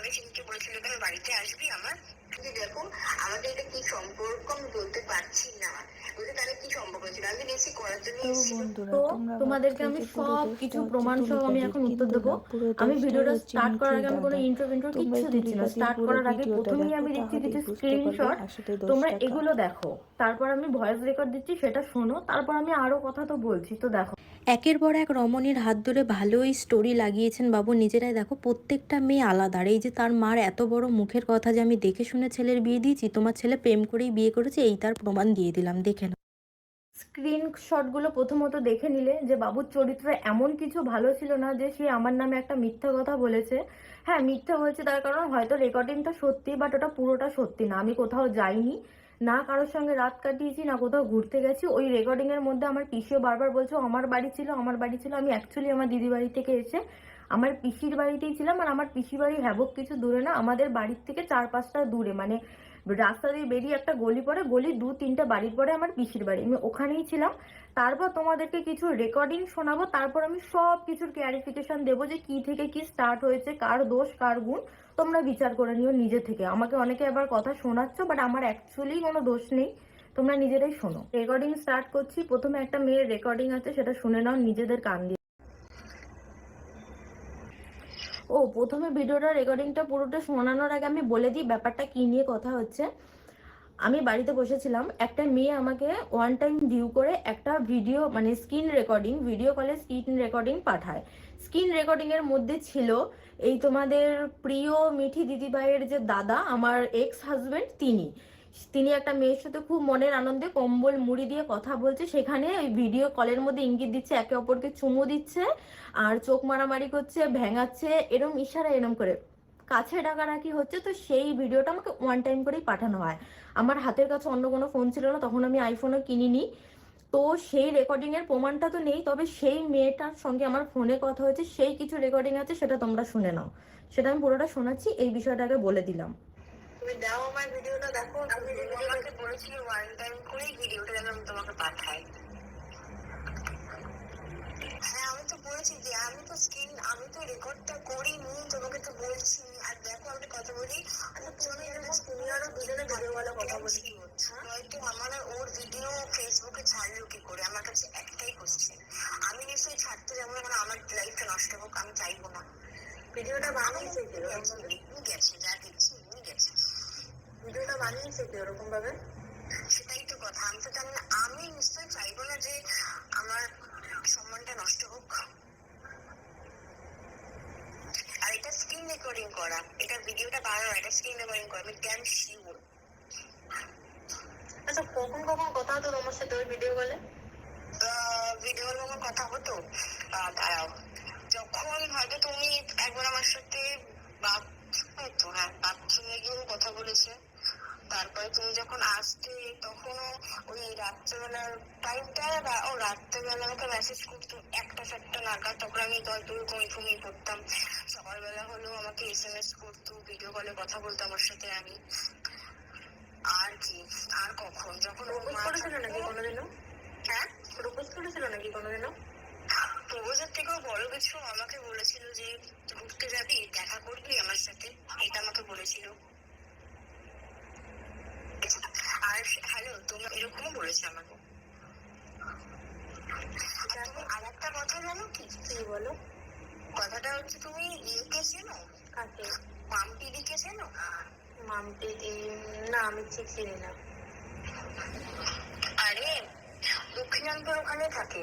আমি সেদিনকে বলেছিল তুমি বাড়িতে আসবি আমার, কিন্তু দেখো আমাদের এটা কি সম্পর্ক আমি বলতে পারছি না, বুঝলে তাহলে কি সম্পর্ক ছিল, আমি বেশি করার জন্য তো এসেছিল। বন্ধুরা, তো তোমরা তোমাদেরকে ভাবছো আমি যে পুরো সব দোষটা কিছু হচ্ছে প্রমাণ সহ আমি তুলিকাদির, এখন উত্তর কিন্তু দেবো। না, পুরো আমি দোষটাই ভিডিওটা হচ্ছে স্টার্ট করার মিঠির আগে আমি কোনো দাদার। ইন্ট্রো তোমরা এই কিচ্ছু দিচ্ছি না। তুলিকাদির স্টার্ট পুরো করার আগে ভিডিওটা প্রথমেই দেখো, আমি দিচ্ছি তাহলেই কিছু বুঝতে পারবে স্ক্রিনশট। আসলে তোমরা দোষটা কার। এগুলো দেখো, তারপর আমি ভয়েস রেকর্ড দিচ্ছি, সেটা শোনো, তারপর আমি আরো কথা তো বলছি, তো দেখো। একের পর এক রমণীর হাত ধরে ভালোই স্টোরি লাগিয়েছেন বাবু নিজেরাই। দেখো প্রত্যেকটা মেয়ে আলাদা। আর এই যে তার মার এত বড় মুখের কথা যে আমি দেখে শুনে ছেলের বিয়ে দিয়েছি, তোমার ছেলে প্রেম করেই বিয়ে করেছে, এই তার প্রমাণ দিয়ে দিলাম, দেখে নাও। স্ক্রিনশটগুলো প্রথমত দেখে নিলে যে বাবুর চরিত্র এমন কিছু ভালো ছিল না যে সে আমার নামে একটা মিথ্যা কথা বলেছে। হ্যাঁ, মিথ্যা বলছে তার কারণ হয়তো রেকর্ডিংটা সত্যি, বাট ওটা পুরোটা সত্যি না। আমি কোথাও যাইনি, না কারোর সঙ্গে রাত কাটিয়েছি, না কোথাও ঘুরতে গেছি। ওই রেকর্ডিং এর মধ্যে আমার পিসিও বারবার বলছে আমার বাড়ি ছিল, আমার বাড়ি ছিল। আমি অ্যাকচুয়ালি আমার দিদি বাড়ি থেকে এসে আমার পিসির বাড়িতেই ছিলাম। আর আমার পিসির বাড়ি হ্যাবক কিছু দূরে না, আমাদের বাড়ির থেকে 4-5টা দূরে, মানে রাস্তা দিয়ে বেরিয়ে একটা গলি পড়ে, গলি 2-3টা বাড়ির পরে আমার পিসির বাড়ি, আমি ওখানেই ছিলাম। তারপর তোমাদেরকে কিছু রেকর্ডিং শোনাবো, তারপর আমি সব কিছুর ক্লারিফিকেশন দেবো যে কি থেকে কি স্টার্ট হয়েছে, কার দোষ কার গুণ, তোমরা বিচার করে নিও নিজে থেকে। আমাকে অনেকে আবার কথা শোনাচ্ছ, বাট আমার অ্যাকচুয়ালি কোনো দোষ নেই, তোমরা নিজেরাই শোনো। রেকর্ডিং স্টার্ট করছি। প্রথমে একটা মেয়ের রেকর্ডিং আছে, সেটা শুনে নাও নিজেদের কান দিয়ে। ও, প্রথমে ভিডিওটা রেকর্ডিংটা পুরোটা শোনানোর আগে আমি বলে দিই ব্যাপারটা কি নিয়ে কথা হচ্ছে। আমি বাড়িতে বসেছিলাম, একটা মেয়ে আমাকে ওয়ান টাইম ভিউ করে একটা ভিডিও, মানে স্ক্রিন রেকর্ডিং, ভিডিও কলে স্ক্রিন রেকর্ডিং পাঠায়। স্ক্রিন রেকর্ডিং এর মধ্যে ছিল এই তোমাদের প্রিয় মিঠি দিদিভাইয়ের যে দাদা, আমার এক্স হাজবেন্ড, তিনি তিনি একটা মেয়ের সাথে খুব মনের আনন্দে কম্বল মুড়ি দিয়ে কথা বলছে। সেখানে ওই ভিডিও কলের মধ্যে ইঙ্গিত দিচ্ছে, একে অপরকে চুমু দিচ্ছে, আর চোখ মারামারি করছে, ভেঙাচ্ছে, এরম ইশারা এরম করে কাছে ডাকাডাকি হচ্ছে। তো সেই ভিডিওটা আমাকে ওয়ান টাইম করেই পাঠানো হয়। আমার হাতের কাছে অন্য কোনো ফোন ছিল না, তখন আমি আইফোনও কিনিনি। তো সেই রেকর্ডিং এর প্রমাণটা তো নেই, তবে সেই মেয়েটার সঙ্গে আমার ফোনে কথা হয়েছে, সেই কিছু রেকর্ডিং আছে, সেটা তোমরা শুনে নাও। সেটা আমি পুরোটা শোনাচ্ছি, এই বিষয়টাকে বলে দিলাম। তুমি দাও আমার ভিডিওটা দেখো। আমি আমাকে বলেছিল ওয়ান টাইম করেই ভিডিওটা যেন আমি তোমাকে পাঠাই। হ্যাঁ, আমি তো বলেছি যে আমি তো স্ক্রিন, আমি তো রেকর্ডটা করিনি, তোমাকে তো বলছি। আর দেখো আমি কথা বলি, তুমি আরো দুজনে ভিডিওওয়ালা কথা বলি, হয়তো আমার আর ওর ভিডিও ফেসবুকে ছাড়লো কি করে, আমার কাছে একটাই কোশ্চেন। আমি নিশ্চয়ই ছাড়তে যাবো না, কারণ আমার লাইফটা নষ্ট হোক, আমি চাইবো না। ভিডিওটা বানিয়েছে গেছে, যা দেখছি গেছে, ভিডিওটা বানিয়েছে কি ওরকম ভাবে, সেটাই তো কথা। আমি তো জানি না, আমি নিশ্চয়ই চাইবো না যে আমার সম্মানটা নষ্ট হোক। আর এটা স্ক্রিন রেকর্ডিং করা, এটা ভিডিওটা বানানো, এটা স্ক্রিন রেকর্ডিং করা, আমি ড্যাম শিওর। আচ্ছা, কখন কখন কথা হতো তোমার সাথে ওই ভিডিও কলে? ভিডিওর আমার কথা হতো, দাঁড়াও, যখন হয়তো তুমি একবার আমার সাথে বাথরুমে গিয়েও কথা বলেছে। তারপরে তুমি যখন আসতে, তখনও ওই রাত্রেবেলার টাইমটা, ও রাত্রেবেলা আমাকে মেসেজ করতো 1টা-4টা নাগাদ, তখন আমি দরদর ঘুমিয়ে পড়তাম। সকালবেলা হলেও আমাকে SMS করতো, ভিডিও কলে কথা বলতো আমার সাথে। আমি আর কি, আর কখন, যখন প্রপোজ করেছিল নাকি কোনোদিনও? হ্যাঁ, প্রপোজ করেছিল নাকি কোনোদিনও? প্রপোজের থেকেও বড় কিছু আমাকে বলেছিল যে ঘুরতে যাবি, দেখা করবি আমার সাথে, এটা আমাকে বলেছিল। আর হ্যালো, তোমরা এরকমও বলেছে আমাকে। আর একটা কথা জানো কি? বলো। কথাটা হচ্ছে, তুমি ইয়েকে চেনো? কাকে? মাম্পি দিকে চেনো? মাম্পি দি? না, আমি ঠিক চিনি না। আরে, দক্ষিণাঞ্চল ওখানে থাকে।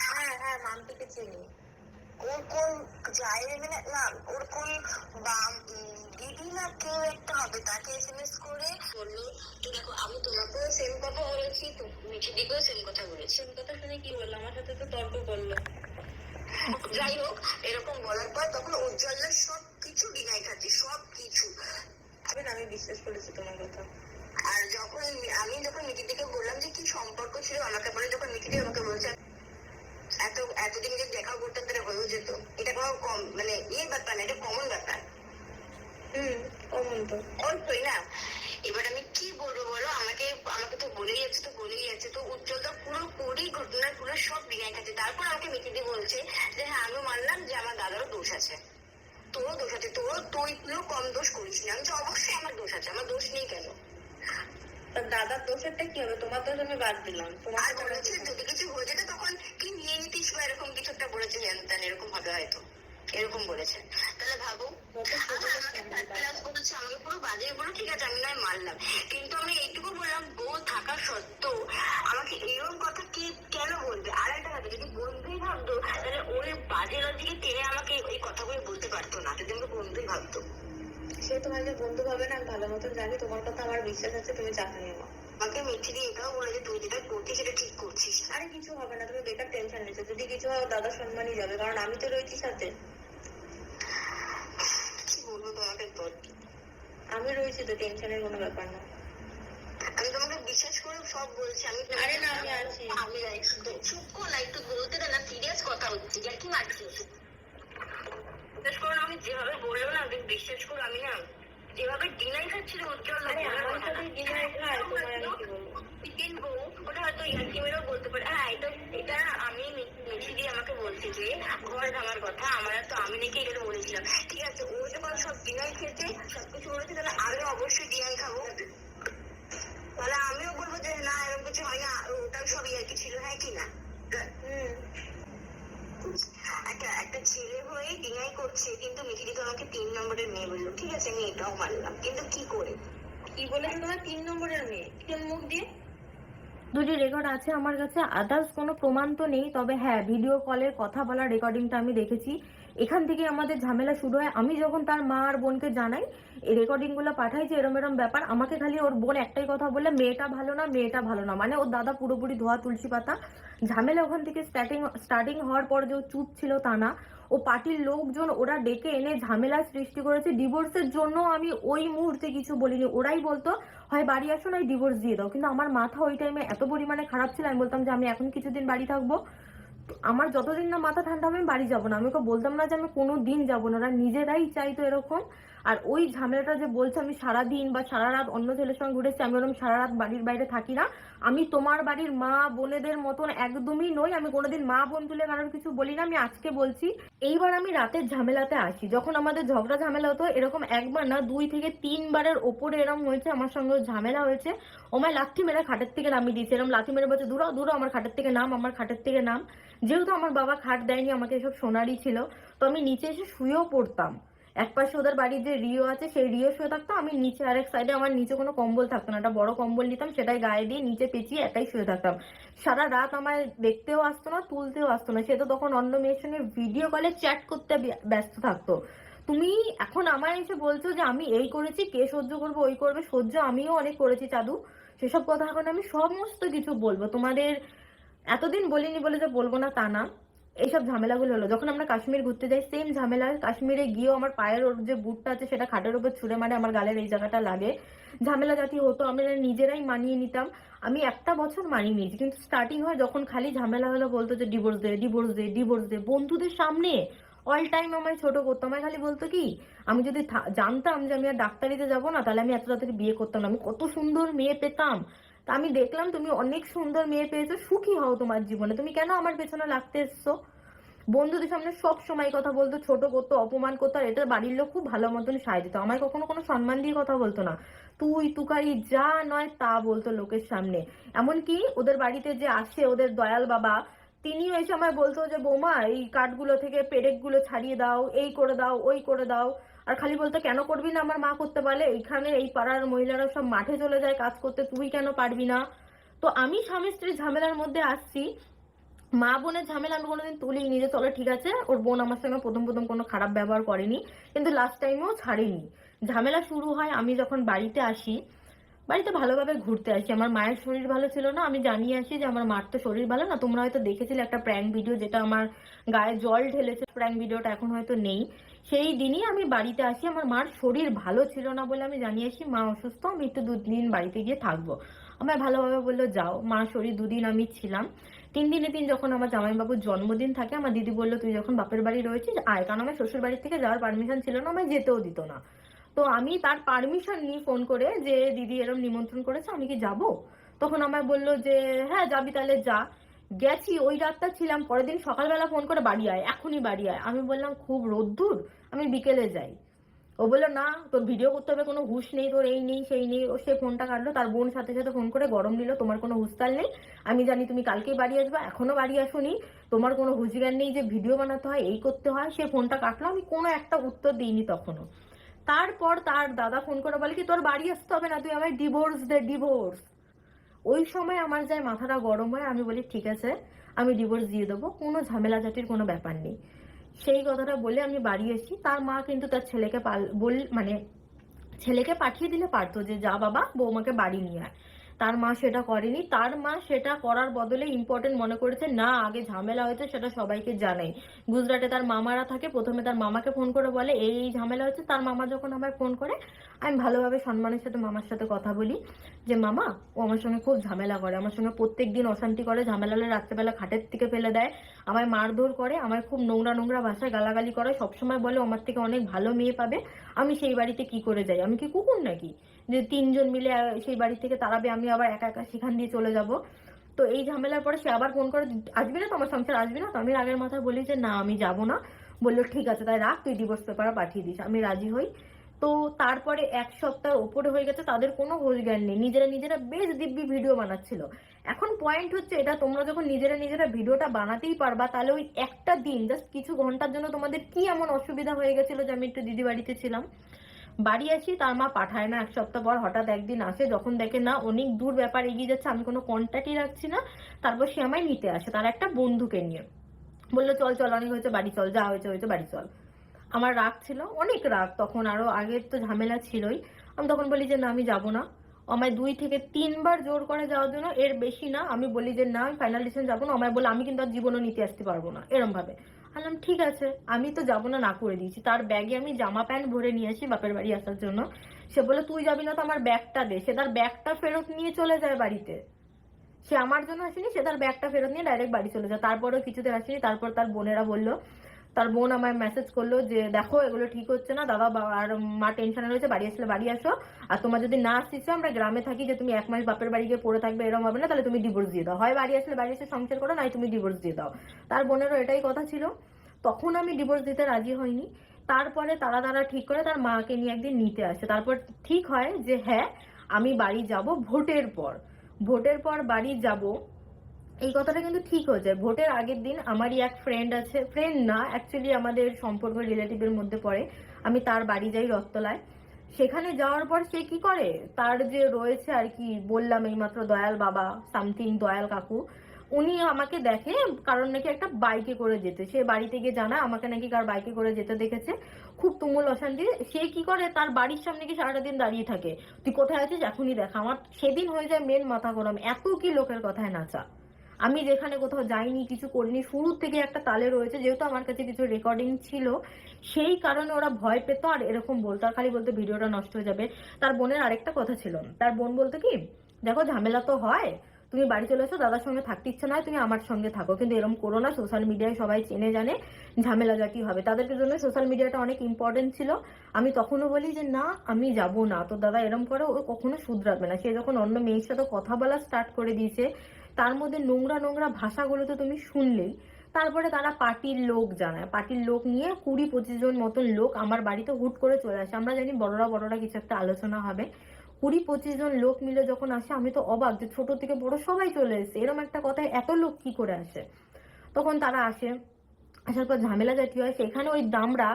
হ্যাঁ হ্যাঁ, মাম্পিকে চিনি। ওর কোন যায় না, ওর কোন দিদি না কেউ একটা হবে, তাকে SMS করে বললো, তো দেখো আমি তোমাকেও সেম কথা বলেছি, তো মিঠি দিকেও সেম কথা বলেছি। সেম কথা শুনে কি বললো? আমার সাথে তো তর্ক করলো। যাই হোক, এরকম বলার পর তখন উজ্জ্বলের সব কিছু ডিনাই খাচ্ছি, সব কিছু। আমি বিশ্বাস করেছি তোমার কথা। আর যখন যখন মিঠিদিকে বললাম যে কি সম্পর্ক ছিল, আমাকে বলে, যখন মিঠিদি আমাকে বলছে এতদিন যে দেখা করতাম তারা হয়েও যেত, এটা কোনো কম মানে ব্যাপার না, এটা কমন ব্যাপার। কমন তো অল্পই না। এবার আমি কি বলবো বলো, আমাকে তো বলেই যাচ্ছে, তো উজ্জ্বলটা পুরোপুরি ঘটনার পুরো সব ডিনাই খাচ্ছে। তারপর আমাকে মিঠিদি বলছে যে হ্যাঁ, আমি মানলাম যে আমার দাদারও দোষ আছে। তো তোরও দোষ আছে, তুইও কম দোষ করিস না। আমি তো অবশ্যই আমার দোষ আছে, আমার দোষ নেই কেন? দাদার দোষেরটা কি হবে? তোমার দোষ আমি বাদ দিলাম। তোমার বলেছে যদি কিছু হয়ে যেত তখন কি নিয়ে নিতিস বা এরকম কিছু একটা বলেছে, জানতেন এরকম হবে হয়তো, এরকম বলেছে। তাহলে ভাবো বলেছে আমাকে পুরো বাজে বলো, ঠিক আছে আমি নয় মানলাম, কিন্তু আমি এইটুকু বললাম বউ থাকা সত্ত্বেও আমাকে এরকম কথা কি কেন বলবে? আর একটা কথা, যদি বন্ধুই ভাবতো তাহলে ওর বাজে লজিকে টেনে আমাকে এই কথাগুলো বলতে পারতো না, যদি আমাকে বন্ধুই ভাবতো। সে তোমাকে বন্ধু ভাবে না, আমি ভালো মতন জানি, তোমার কথা আমার বিশ্বাস আছে, তুমি চাকরি নিও। আমাকে মিথ্যে দিয়ে এটাও বলে যে তুই যেটা করছিস সেটা ঠিক করছিস। আরে কিছু হবে না, তুমি বেকার টেনশন নিচ্ছ, যদি কিছু হয় দাদার সম্মানই যাবে, কারণ আমি তো রয়েছি সাথে। কি বলবো তোমাকে তোর, আমি রয়েছি তো, টেনশনের কোনো ব্যাপার না। আমি তোমাকে বিশ্বাস করে সব বলছি। আমি আরে না, আমি আছি। আমি চুপ কর না, একটু বলতে দে না, সিরিয়াস কথা হচ্ছে, যা কি মারছিস? বিশ্বাস করো না, আমি যেভাবে বললো না তুমি বিশ্বাস করো, আমি না যেভাবে ডিনাই খাচ্ছিল উজ্জ্বল, চিকেন বউ ওটা হয়তো ইয়ার্কি মেরেও বলতে পারে। হ্যাঁ এটা আমি মিঠি দিয়ে আমাকে বলছি যে ঘর ভাঙার কথা, আমার তো আমি নাকি এটা বলেছিলাম। ঠিক আছে, ও যখন সব ডিনাই খেতে সবকিছু বলেছে, তাহলে আমিও অবশ্যই ডিনাই খাবো, তাহলে আমিও বলবো যে না এরকম কিছু হয় না, ওটা সব ইয়ার্কি ছিল, হ্যাঁ কি না? একটা ছেলে হয়ে ডিনাই করছে, কিন্তু মিঠিদি তো আমাকে 3 নম্বরের মেয়ে বললো, ঠিক আছে আমি এটাও মানলাম, কিন্তু কি করে? কি বলেছে তোমার 3 নম্বরের মেয়ে? কোন মুখ দিয়ে? দুটি রেকর্ড আছে আমার কাছে, আদার্স কোনো প্রমাণ তো নেই, তবে হ্যাঁ ভিডিও কলের কথা বলার রেকর্ডিংটা আমি দেখেছি। এখান থেকে আমাদের ঝামেলা শুরু হয়। আমি যখন তার মা আর বোনকে জানাই, এই রেকর্ডিংগুলো পাঠাই যে এরম এরম ব্যাপার, আমাকে খালি ওর বোন একটাই কথা বলে, মেয়েটা ভালো না, মেয়েটা ভালো না, মানে ওর দাদা পুরোপুরি ধোয়া তুলসী পাতা। ঝামেলা ওখান থেকে স্টার্টিং হওয়ার পর যে ও চুপ ছিল তা না, ও পার্টির লোকজন ওরা ডেকে এনে ঝামেলা সৃষ্টি করেছে। ডিভোর্সের জন্য আমি ওই মুহূর্তে কিছু বলিনি, ওরাই বলতো হয় বাড়ি আসো নয় ডিভোর্স দিয়ে দাও, কিন্তু আমার মাথা ওই টাইমে এত পরিমাণে খারাপ ছিল, আমি বলতাম যে আমি এখন কিছুদিন বাড়ি থাকবো, আমার যতদিন না মাথা ঠান্ডা হবে আমি বাড়ি যাবো না। আমি ওকে বলতাম না যে আমি কোনো দিন যাবো না, ওরা নিজেরাই চাইতো এরকম। আর ওই ঝামেলাটা যে বলছে আমি সারাদিন বা সারা রাত অন্য ছেলের সঙ্গে ঘুরেছি, আমি ওরকম সারা রাত বাড়ির বাইরে থাকি না। আমি তোমার বাড়ির মা বোনেদের মতন একদমই নই, আমি কোনোদিন মা বোন তুলে কারোর কিছু বলি না, আমি আজকে বলছি। এইবার আমি রাতের ঝামেলাতে আসি, যখন আমাদের ঝগড়া ঝামেলা হতো, এরকম একবার না 2 থেকে 3 বারের ওপরে এরকম হয়েছে, আমার সঙ্গে ঝামেলা হয়েছে। ওমায় লাথি মেরে খাটের থেকে নামিয়ে দিয়েছে, এরকম লাথি মেরে বলছে দূর দূর আমার খাটের থেকে নাম, আমার খাটের থেকে নাম। যেহেতু আমার বাবা খাট দেয়নি আমাকে, এসব সোনারই ছিল, তো আমি নিচে এসে শুয়েও পড়তাম। এক পাশে ওদের বাড়ির যে রিও আছে সেই রিও শুয়ে থাকতো, আমি নিচে আরেক সাইডে, আমার নিচে কোনো কম্বল থাকতো না, একটা বড় কম্বল নিতাম, সেটাই গায়ে দিয়ে নিচে পেঁচিয়ে একাই শুয়ে থাকতাম। সারা রাত আমায় দেখতেও আসতো না, তুলতেও আসতো না, সে তো তখন অন্য মেয়ের সঙ্গে ভিডিও কলে চ্যাট করতে ব্যস্ত থাকতো। তুমি এখন আমায় এসে বলছো যে আমি এই করেছি, কে সহ্য করবো, ওই করবে, সহ্য আমিও অনেক করেছি চাদু, সেসব কথা এখন আমি সমস্ত কিছু বলবো তোমাদের। এতদিন বলিনি বলে যে বলবো না তা না। এইসব ঝামেলাগুলো হলো যখন আমরা কাশ্মীর ঘুরতে যাই, সেম ঝামেলা। কাশ্মীরে গিয়েও আমার পায়ের ওর যে বুটটা আছে সেটা খাটের উপর ছুঁড়ে মারে, আমার গালের এই জায়গাটা লাগে। ঝামেলা জাতি হতো, আমরা নিজেরাই মানিয়ে নিতাম। আমি 1টা বছর মানিয়ে নিয়েছি, কিন্তু স্টার্টিং হয় যখন খালি ঝামেলা হলো বলতো যে ডিভোর্স দে, ডিভোর্স দে, ডিভোর্স দে, বন্ধুদের সামনে অল টাইম আমায় ছোট করতো। আমায় খালি বলতো কি, আমি যদি জানতাম যে আমি আর ডাক্তারিতে যাবো না, তাহলে আমি এত তাড়াতাড়ি বিয়ে করতাম না, আমি কত সুন্দর মেয়ে পেতাম। তা আমি দেখলাম তুমি অনেক সুন্দর মেয়ে পেয়েছো, সুখী হও তোমার জীবনে, তুমি কেন আমার পেছনে লাগতে এসছো? বন্ধুদের সামনে সব সময় কথা বলতো, ছোট করতো, অপমান করতো, আর এটা বাড়ির লোক খুব ভালো মতন সায় দিত, আমায় কখনো কোনো সম্মান দিয়ে কথা বলতো না, তুই তুকারি যা নয় তা বলতো লোকের সামনে। এমনকি ওদের বাড়িতে যে আসে ওদের দয়াল বাবা, তিনিও এসে আমায় বলতো যে বৌমা এই কাঠগুলো থেকে পেরেকগুলো ছাড়িয়ে দাও, এই করে দাও, ওই করে দাও। আর খালি বলতো কেন করবি না, আমার মা করতে পারলে, এইখানে এই পাড়ার মহিলারা সব মাঠে চলে যায় কাজ করতে, তুই কেন পারবি না? তো আমি স্বামী স্ত্রীর ঝামেলার মধ্যে আসছি, মা বোনের ঝামেলা আমি কোনোদিন তুলিনি যে চলো ঠিক আছে, ওর বোন আমার সঙ্গে প্রথম প্রথম কোনো খারাপ ব্যবহার করেনি, কিন্তু লাস্ট টাইমেও ছাড়েনি। ঝামেলা শুরু হয় আমি যখন বাড়িতে আসি, বাড়িতে ভালোভাবে ঘুরতে আসি, আমার মায়ের শরীর ভালো ছিল না, আমি জানিয়ে আসি যে আমার মার তো শরীর ভালো না। তোমরা হয়তো দেখেছিলে একটা প্র্যাঙ্ক ভিডিও, যেটা আমার গায়ে জল ঢেলেছে, প্র্যাঙ্ক ভিডিওটা এখন হয়তো নেই। সেই দিনই আমি বাড়িতে আসি, আমার মার শরীর ভালো ছিল না বলে আমি জানিয়ে আসি মা অসুস্থ, আমি একটু 2 দিন বাড়িতে গিয়ে থাকবো। আমায় ভালোভাবে বললো যাও, মা শরীর 2 দিন আমি ছিলাম। 3 দিনে দিন যখন আমার জামাইবাবুর জন্মদিন থাকে, আমার দিদি বললো তুই যখন বাপের বাড়ি রয়েছিস আয়, কারণ আমার শ্বশুর বাড়ি থেকে যাওয়ার পারমিশন ছিল না, আমায় যেতেও দিত না। তো আমি তার পারমিশন নিয়ে ফোন করে যে দিদি এরম নিমন্ত্রণ করেছে আমি কি যাব? তখন আমায় বললো যে হ্যাঁ যাবি তাহলে যা। গেছি, ওই রাতটা ছিলাম, পরের দিন সকালবেলা ফোন করে বাড়ি আয়, এখনই বাড়ি আয়। আমি বললাম খুব রোদ্দুর, আমি বিকেলে যাই। ও বললো না, তোর ভিডিও করতে হবে, কোনো হুঁশ নেই তোর, এই নেই সেই নেই। ও সে ফোনটা কাটলো, তার বোন সাথে সাথে ফোন করে গরম নিল, তোমার কোনো হুঁশতাল নেই, আমি জানি তুমি কালকেই বাড়ি আসবা, এখনো বাড়ি আসোনি, তোমার কোনো হুঁশজ্ঞান নেই যে ভিডিও বানাতে হয়, এই করতে হয়। সে ফোনটা কাটলো, আমি কোনো একটা উত্তর দিইনি তখনও। তারপর তার দাদা ফোন করে বলে কি তোর বাড়ি আসতে হবে না, তুই আমায় ডিভোর্স দে, ডিভোর্স। ওই সময় আমার যায় মাথাটা গরম হয়, আমি বলি ঠিক আছে, আমি ডিভোর্স দিয়ে দেবো, কোনো ঝামেলাঝাটির কোনো ব্যাপার নেই। সেই কথাটা বলে আমি বাড়ি এসি। তার মা কিন্তু তার ছেলেকে মানে ছেলেকে পাঠিয়ে দিলে পারতো যে যা বাবা বৌমাকে বাড়ি নিয়ে আয়। তার মা সেটা করেনি। তার মা সেটা করার বদলে ইম্পর্টেন্ট মনে করেছে না, আগে ঝামেলা হয়েছে সেটা সবাইকে জানাই। গুজরাটে তার মামারা থাকে, প্রথমে তার মামাকে ফোন করে বলে এই এই ঝামেলা হচ্ছে। তার মামা যখন আমায় ফোন করে, আমি ভালোভাবে সম্মানের সাথে মামার সাথে কথা বলি যে মামা, ও আমার সঙ্গে খুব ঝামেলা করে, আমার সঙ্গে প্রত্যেক দিন অশান্তি করে, ঝামেলা হলে রাত্রেবেলা খাটের থেকে ফেলে দেয়, আমায় মারধর করে, আমায় খুব নোংরা নোংরা ভাষায় গালাগালি করে, সবসময় বলে আমার থেকে অনেক ভালো মেয়ে পাবে। আমি সেই বাড়িতে কি করে যাই? আমি কি কুকুর নাকি যে তিনজন মিলে সেই বাড়ি থেকে তাড়াবে, আমি আবার একা একা সেখান দিয়ে চলে যাব? তো এই ঝামেলার পরে সে আবার ফোন করে, আসবি না তো আমার সংসার, আসবি না তো? আমি আগের মাথায় বলি যে না আমি যাব না। বললো ঠিক আছে তাই রাখ, তুই ডিভোর্স পেপার পাঠিয়ে দিস। আমি রাজি হই। তো তারপরে এক সপ্তাহ ওপরে হয়ে গেছে, তাদের কোনো হোশ জ্ঞান নেই, নিজেরা নিজেরা বেশ দিব্যি ভিডিও বানাচ্ছিল। এখন পয়েন্ট হচ্ছে এটা, তোমরা যখন নিজেরা নিজেরা ভিডিওটা বানাতেই পারবা, তাহলে ওই একটা দিন জাস্ট কিছু ঘন্টার জন্য তোমাদের কি এমন অসুবিধা হয়ে গেছিল যে আমি একটু দিদি বাড়িতে ছিলাম। বাড়ি আসি, তার মা পাঠায় না। এক সপ্তাহ পর হঠাৎ একদিন আসে, যখন দেখে না অনেক দূর ব্যাপার এগিয়ে যাচ্ছে, আমি কোনো কন্ট্যাক্টই রাখছি না, তারপর সে আমায় নিতে আসে তার একটা বন্ধুকে নিয়ে। বললো চল চল, অনেক হয়েছে বাড়ি চল, যা হয়েছে হয়েছে বাড়ি চল। আমার রাগ ছিল, অনেক রাগ তখন, আরো আগের তো ঝামেলা ছিলই। আমি তখন বলি যে না আমি যাব না। আমায় 2 থেকে 3 বার জোর করে যাওয়ার জন্য, এর বেশি না। আমি বলি যে না আমি ফাইনাল ডিসিশন যাবো না। আমায় বলে আমি কিন্তু আর জীবনও নিতে আসতে পারবো না, এরম ভাবে। বললাম ঠিক আছে, আমি তো যাবো না, না করে দিয়েছি। তার ব্যাগে আমি জামা প্যান্ট ভরে নিয়ে আসি বাপের বাড়ি আসার জন্য। সে বলে তুই যাবি না তো আমার ব্যাগটা দে। সে তার ব্যাগটা ফেরত নিয়ে চলে যায় বাড়িতে। সে আমার জন্য আসেনি, সে তার ব্যাগটা ফেরত নিয়ে ডাইরেক্ট বাড়ি চলে যায়। তারপরেও কিছুতে আসেনি। তারপর তার বোনেরা বললো, তার বোন আমায় মেসেজ করলো যে দেখো এগুলো ঠিক হচ্ছে না, দাদা আর মা টেনশনে রয়েছে, বাড়ি আসলে বাড়ি আসো। আর তোমার যদি না আসছে, আমরা গ্রামে থাকি, যে তুমি 1 মাস বাপের বাড়ি গিয়ে পড়ে থাকবে এরকম হবে না, তাহলে তুমি ডিভোর্স দিয়ে দাও, হয় বাড়ি আসলে বাড়ি এসে সংসার করো, নাই তুমি ডিভোর্স দিয়ে দাও। তার বোনেরও এটাই কথা ছিল। তখন আমি ডিভোর্স দিতে রাজি হইনি। তারপরে তারা ঠিক করে তার মাকে নিয়ে একদিন নিতে আসে। তারপর ঠিক হয় যে হ্যাঁ আমি বাড়ি যাব ভোটের পর। ভোটের পর বাড়ি যাব, এই কথাটা কিন্তু ঠিক হয়ে যায়। ভোটের আগের দিন আমারই এক ফ্রেন্ড আছে, ফ্রেন্ড না অ্যাকচুয়ালি আমাদের সম্পর্ক রিলেটিভের মধ্যে পড়ে, আমি তার বাড়ি যাই রথতলায়। সেখানে যাওয়ার পর সে কি করে, তার যে রয়েছে আর কি, বললাম এইমাত্র দয়াল বাবা সামথিং, দয়াল কাকু, উনি আমাকে দেখে কারণ নাকি একটা বাইকে করে যেতে, সে বাড়িতে গিয়ে জানায় আমাকে নাকি কার বাইকে করে যেতে দেখেছে, খুব তুমুল অশান্তি। সে কি করে, তার বাড়ির সামনে কি সারাটা দিন দাঁড়িয়ে থাকে, তুই কোথায় আছিস এখনই দেখা। আমার সেদিন হয়ে যায় মেন মাথা গরম, এত কি লোকের কথায় নাচা। আমি যেখানে কোথাও যাইনি, কিছু করিনি, শুরু থেকে একটা তালে রয়েছে, যেহেতু আমার কাছে কিছু রেকর্ডিং ছিল, সেই কারণে ওরা ভয় পেত আর এরকম বলতো, আর খালি বলতো ভিডিওটা নষ্ট হয়ে যাবে। তার বোনের আরেকটা কথা ছিল, তার বোন বলতো কি, দেখো ঝামেলা তো হয়, তুমি বাড়ি চলে এসো, দাদার সঙ্গে থাকতে ইচ্ছে নয় তুমি আমার সঙ্গে থাকো, কিন্তু এরকম করো না, সোশ্যাল মিডিয়ায় সবাই চেনে জানে, ঝামেলা জাতি হবে। তাদেরকে জন্য সোশ্যাল মিডিয়াটা অনেক ইম্পর্টেন্ট ছিল। আমি তখনও বলি যে না আমি যাব না, তো দাদা এরম করে ও কখনো শুধরাবে না। সে যখন অন্য মেয়ের সাথে কথা বলা স্টার্ট করে দিয়েছে, তার মধ্যে নোংরা নোংরা ভাষাগুলো তো তুমি শুনলেই। তারপরে তারা পার্টির লোক জানায়, পার্টির লোক নিয়ে 20-25 জন মতন লোক আমার বাড়িতে হুট করে চলে আসে। আমরা জানি বড়রা বড়রা কিছু একটা আলোচনা হবে, 20-25 জন লোক মিলে যখন আসে, আমি তো অবাক যে ছোট থেকে বড় সবাই চলে এসেছে, এরকম একটা কথায় এত লোক কি করে আসে। তখন তারা আসে, আসার পর ঝামেলা জাতীয় হয়। সেখানে ওই দামড়া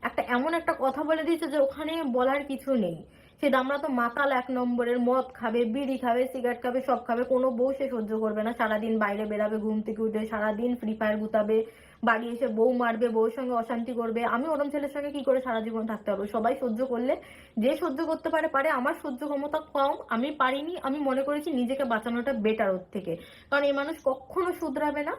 একটা এমন একটা কথা বলে দিয়েছে যে ওখানে বলার কিছু নেই। সে দামড়া তো মাতাল 1 নম্বরের, মদ খাবে, বিড়ি খাবে, সিগারেট খাবে, সব খাবে, কোনো বউ সে সহ্য করবে না। সারাদিন বাইরে বেরাবে, ঘুম থেকে উঠে সারাদিন ফ্রি ফায়ার গুতাবে, বাড়ি এসে বউ মারবে, বউর সঙ্গে অশান্তি করবে। আমি ওরম ছেলের সঙ্গে কি করে সারা জীবন থাকতে হবে? সবাই সহ্য করলে, যে সহ্য করতে পারে পারে, আমার সহ্য ক্ষমতা কম, আমি পারিনি। আমি মনে করেছি নিজেকে বাঁচানোটা বেটার ওর থেকে, কারণ এই মানুষ কখনো শুধরাবে না।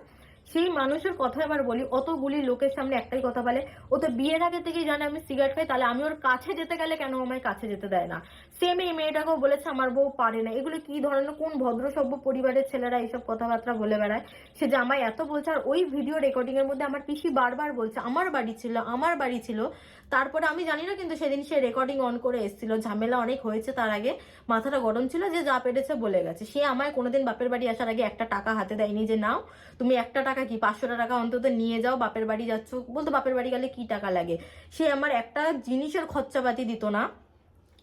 সেই মানুষের কথা এবার বলি, অতগুলি লোকের সামনে একটাই কথা বলে, ও তো বিয়ের আগে থেকেই জানে আমি সিগারেট খাই, তাহলে আমি ওর কাছে যেতে গেলে কেন আমায় কাছে যেতে দেয় না। সেম এই মেয়েটাকেও বলেছে আমার বউ পারে না। এগুলো কি ধরনের, কোন ভদ্রসভ্য পরিবারের ছেলেরা এইসব কথাবার্তা বলে বেড়ায়? সে জামাই এত বলছে, আর ওই ভিডিও রেকর্ডিং এর মধ্যে আমার পিসি বারবার বলছে আমার বাড়ি ছিল, আমার বাড়ি ছিল। তারপরে আমি জানি না, কিন্তু সেদিন সে রেকর্ডিং অন করে এসেছিল, ঝামেলা অনেক হয়েছে, তার আগে মাথাটা গরম ছিল, যে যা পেরেছে বলে গেছে। সে আমায় কোনোদিন বাপের বাড়ি আসার আগে একটা টাকা হাতে দেয়নি যে নাও তুমি একটা টাকা কি 500 টাকা অন্তত নিয়ে যাও, বাপের বাড়ি যাচ্ছ, বলতো বাপের বাড়ি গেলে কি টাকা লাগে। সে আমার একটা জিনিসের খরচাপাতি দিত না।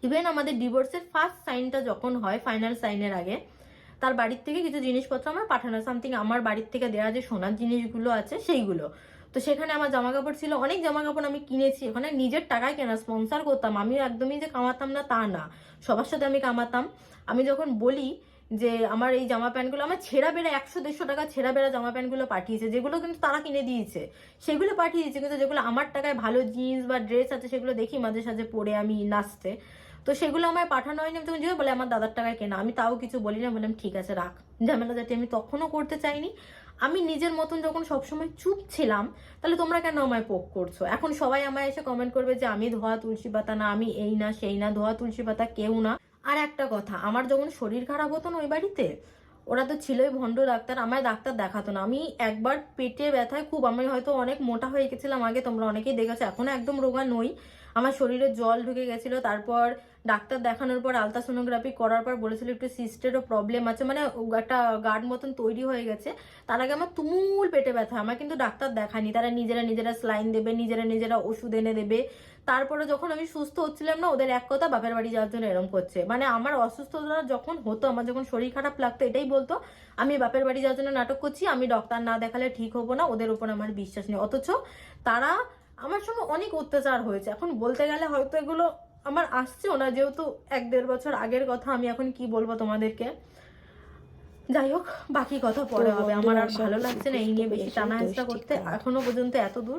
ইভেন আমাদের ডিভোর্সের ফার্স্ট সাইনটা যখন হয়, ফাইনাল সাইনের আগে, তার বাড়ির থেকে কিছু জিনিসপত্র আমার পাঠানো, সামথিং আমার বাড়ির থেকে দেওয়া যে সোনার জিনিসগুলো আছে সেইগুলো। তো সেখানে আমার জামা কাপড় ছিল, অনেক জামা কাপড় আমি কিনেছি, ওখানে নিজের টাকায় কেনা, স্পন্সর করতাম আমি, একদমই যে কামাতাম না তা না, সবার সাথে আমি কামাতাম। আমি যখন বলি যে আমার এই জামা প্যান্টগুলো, আমার ছেঁড়া বেড়া 100-150 টাকা ছেঁড়া বেড়া জামা প্যান্টগুলো পাঠিয়েছে, যেগুলো কিন্তু তারা কিনে দিয়েছে, সেগুলো পাঠিয়ে দিয়েছে, কিন্তু যেগুলো আমার টাকায় ভালো জিন্স বা ড্রেস আছে সেগুলো দেখি মাঝে সাঝে পরে আমি নাচতে, তো সেগুলো আমায় পাঠানো হয়নি। আমি তখন যে বলে আমার দাদার টাকায় কেনা, আমি তাও কিছু বলি না, বললাম ঠিক আছে রাখ, ঝামেলা যাতে আমি তখনও করতে চাইনি। আমি নিজের মতন যখন সবসময় চুপ ছিলাম, তাহলে তোমরা কেন আমায় পোক করছো? এখন সবাই আমায় এসে কমেন্ট করবে যে আমি ধোয়া তুলসী পাতা না, আমি এই না সেই না, ধোয়া তুলসী পাতা কেউ না। আর একটা কথা, আমার যখন শরীর খারাপ হতো না ওই বাড়িতে, ওরা তো ছিলই ভণ্ড ডাক্তার, আমায় ডাক্তার দেখাতো না। আমি একবার পেটে ব্যথায় খুব, আমি হয়তো অনেক মোটা হয়ে গেছিলাম আগে, তোমরা অনেকেই দেখেছো, এখনো একদম রোগা নই, আমার শরীরে জল ঢুকে গেছিল। তারপর ডাক্তার দেখানোর পর আলট্রাসোনোগ্রাফি করার পর বলেছিল একটু সিস্টেরও প্রবলেম আছে, মানে একটা গার্ড মতন তৈরি হয়ে গেছে। তার আগে আমার তুমুল পেটে ব্যথা, আমার কিন্তু ডাক্তার দেখানি, তারা নিজেরা নিজেরা স্লাইন দেবে, নিজেরা নিজেরা ওষুধ এনে দেবে। তারপরে যখন আমি সুস্থ হচ্ছিলাম না, ওদের এক কথা বাপের বাড়ি যাওয়ার জন্য এরম করছে। মানে আমার অসুস্থতা যখন হতো, আমার যখন শরীর খারাপ লাগতো, এটাই বলতো আমি বাপের বাড়ি যাওয়ার জন্য নাটক করছি, আমি ডক্টর না দেখালে ঠিক হবো না, ওদের উপর আমার বিশ্বাস নেই। অথচ তারা আমার সঙ্গে অনেক অত্যাচার হয়েছে। এখন বলতে গেলে হয়তো এগুলো আমার আসছেও না, যেহেতু 1-1.5 বছর আগের কথা, আমি এখন কি বলবো তোমাদেরকে। যাই হোক, বাকি কথা পরে হবে। আমার আর ভালো লাগছে না এই নিয়ে বেশি টানা হেঁচড়া করতে, এখনো পর্যন্ত এত দূর